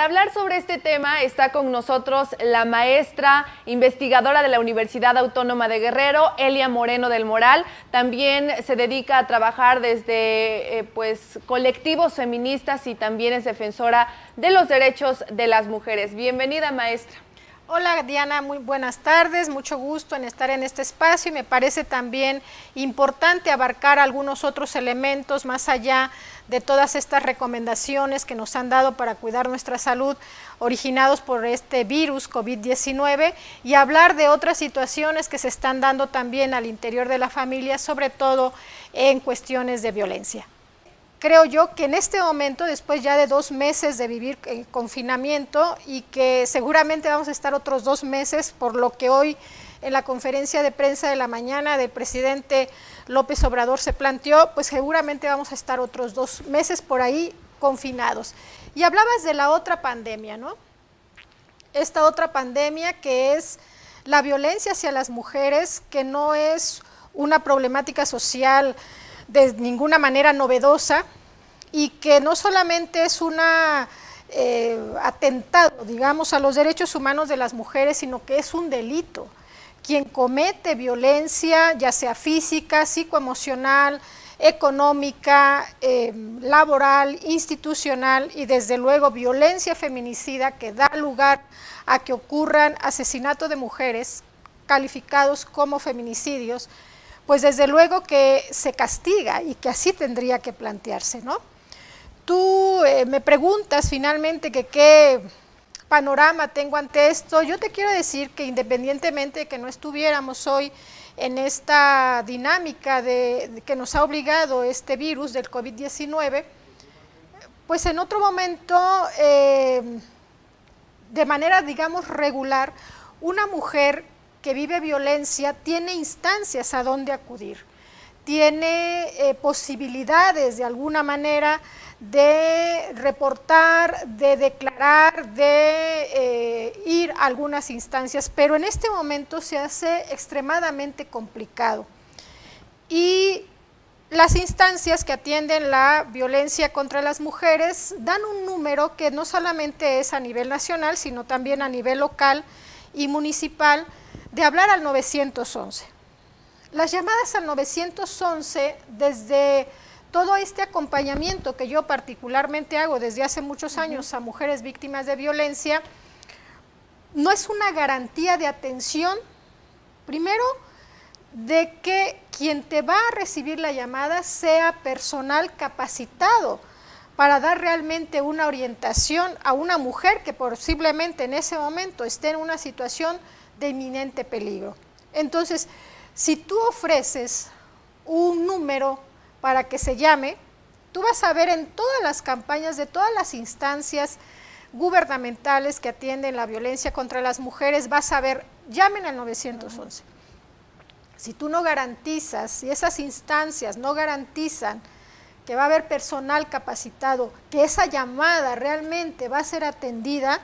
para hablar sobre este tema está con nosotros la maestra investigadora de la Universidad Autónoma de Guerrero, Elia Moreno del Moral. También se dedica a trabajar desde colectivos feministas y también es defensora de los derechos de las mujeres. Bienvenida, maestra. Hola Diana, muy buenas tardes, mucho gusto en estar en este espacio y me parece también importante abarcar algunos otros elementos más allá de todas estas recomendaciones que nos han dado para cuidar nuestra salud originados por este virus COVID-19 y hablar de otras situaciones que se están dando también al interior de la familia, sobre todo en cuestiones de violencia. Creo yo que en este momento, después ya de 2 meses de vivir en confinamiento y que seguramente vamos a estar otros 2 meses, por lo que hoy en la conferencia de prensa de la mañana del presidente López Obrador se planteó, pues seguramente vamos a estar otros 2 meses por ahí confinados. Y hablabas de la otra pandemia, ¿no? Esta otra pandemia que es la violencia hacia las mujeres, que no es una problemática social de ninguna manera novedosa y que no solamente es un atentado, digamos, a los derechos humanos de las mujeres, sino que es un delito. Quien comete violencia, ya sea física, psicoemocional, económica, laboral, institucional y desde luego violencia feminicida que da lugar a que ocurran asesinatos de mujeres calificados como feminicidios, pues desde luego que se castiga y que así tendría que plantearse, ¿no? Tú me preguntas finalmente que qué panorama tengo ante esto. Yo te quiero decir que independientemente de que no estuviéramos hoy en esta dinámica que nos ha obligado este virus del COVID-19, pues en otro momento, de manera, digamos, regular, una mujer que vive violencia tiene instancias a donde acudir, tiene posibilidades de alguna manera de reportar, de declarar, de ir a algunas instancias, pero en este momento se hace extremadamente complicado. Y las instancias que atienden la violencia contra las mujeres dan un número que no solamente es a nivel nacional, sino también a nivel local y municipal, de hablar al 911. Las llamadas al 911, desde todo este acompañamiento que yo particularmente hago desde hace muchos años a mujeres víctimas de violencia, no es una garantía de atención, primero, de que quien te va a recibir la llamada sea personal capacitado para dar realmente una orientación a una mujer que posiblemente en ese momento esté en una situación de inminente peligro. Entonces, si tú ofreces un número para que se llame, tú vas a ver en todas las campañas de todas las instancias gubernamentales que atienden la violencia contra las mujeres, vas a ver, llamen al 911. Si tú no garantizas, si esas instancias no garantizan que va a haber personal capacitado, que esa llamada realmente va a ser atendida,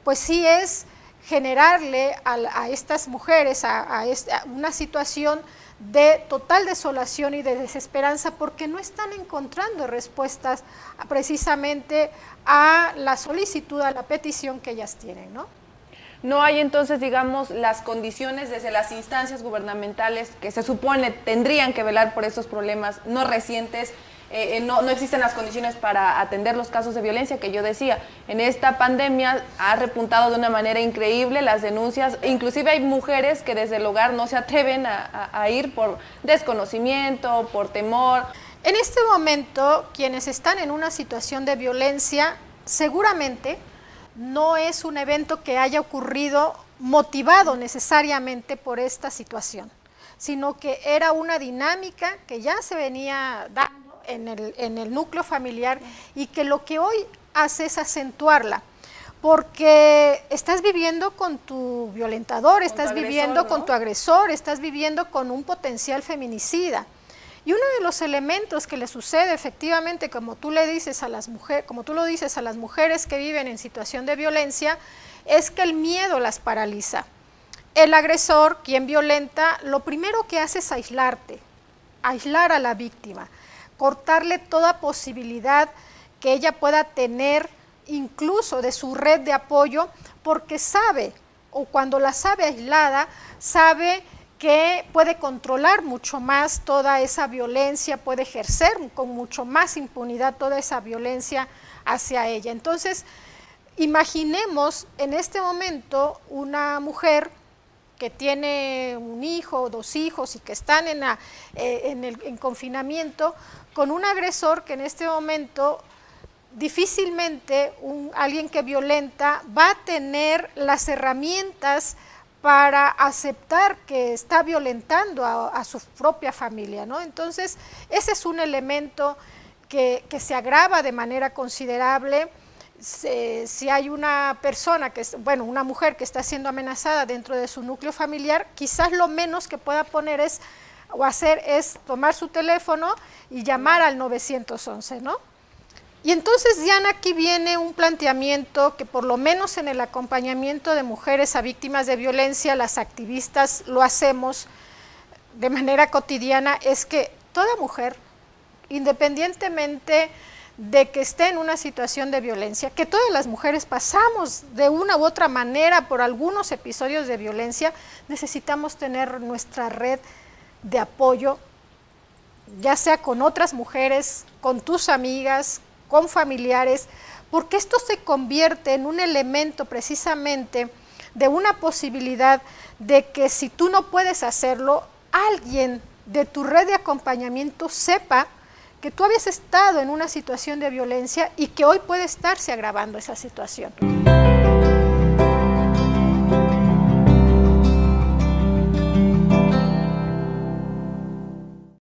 pues sí es generarle a estas mujeres a una situación de total desolación y de desesperanza porque no están encontrando respuestas precisamente a la solicitud, a la petición que ellas tienen, ¿no? No hay entonces, digamos, las condiciones desde las instancias gubernamentales que se supone tendrían que velar por estos problemas no recientes. No existen las condiciones para atender los casos de violencia que yo decía. En esta pandemia ha repuntado de una manera increíble las denuncias, inclusive hay mujeres que desde el hogar no se atreven a ir por desconocimiento, por temor. En este momento, quienes están en una situación de violencia, seguramente no es un evento que haya ocurrido motivado necesariamente por esta situación, sino que era una dinámica que ya se venía dando en el núcleo familiar y que lo que hoy hace es acentuarla, porque estás viviendo con tu violentador, estás viviendo con tu agresor, estás viviendo con un potencial feminicida. Y uno de los elementos que le sucede efectivamente, como tú le dices a las mujeres, como tú lo dices a las mujeres que viven en situación de violencia, es que el miedo las paraliza. El agresor, quien violenta, lo primero que hace es aislarte, aislar a la víctima, cortarle toda posibilidad que ella pueda tener incluso de su red de apoyo, porque sabe, o cuando la sabe aislada, sabe que puede controlar mucho más toda esa violencia, puede ejercer con mucho más impunidad toda esa violencia hacia ella. Entonces, imaginemos en este momento una mujer que tiene un hijo o 2 hijos y que están en confinamiento, con un agresor que en este momento difícilmente alguien que violenta va a tener las herramientas para aceptar que está violentando a su propia familia, ¿no? Entonces, ese es un elemento que se agrava de manera considerable. Si hay una persona, una mujer que está siendo amenazada dentro de su núcleo familiar, quizás lo menos que pueda poner hacer es tomar su teléfono y llamar al 911, ¿no? Y entonces, Diana, aquí viene un planteamiento que por lo menos en el acompañamiento de mujeres a víctimas de violencia, las activistas lo hacemos de manera cotidiana, es que toda mujer, independientemente de que esté en una situación de violencia, que todas las mujeres pasamos de una u otra manera por algunos episodios de violencia, necesitamos tener nuestra red de apoyo, ya sea con otras mujeres, con tus amigas, con familiares, porque esto se convierte en un elemento precisamente de una posibilidad de que si tú no puedes hacerlo, alguien de tu red de acompañamiento sepa que tú habías estado en una situación de violencia y que hoy puede estarse agravando esa situación.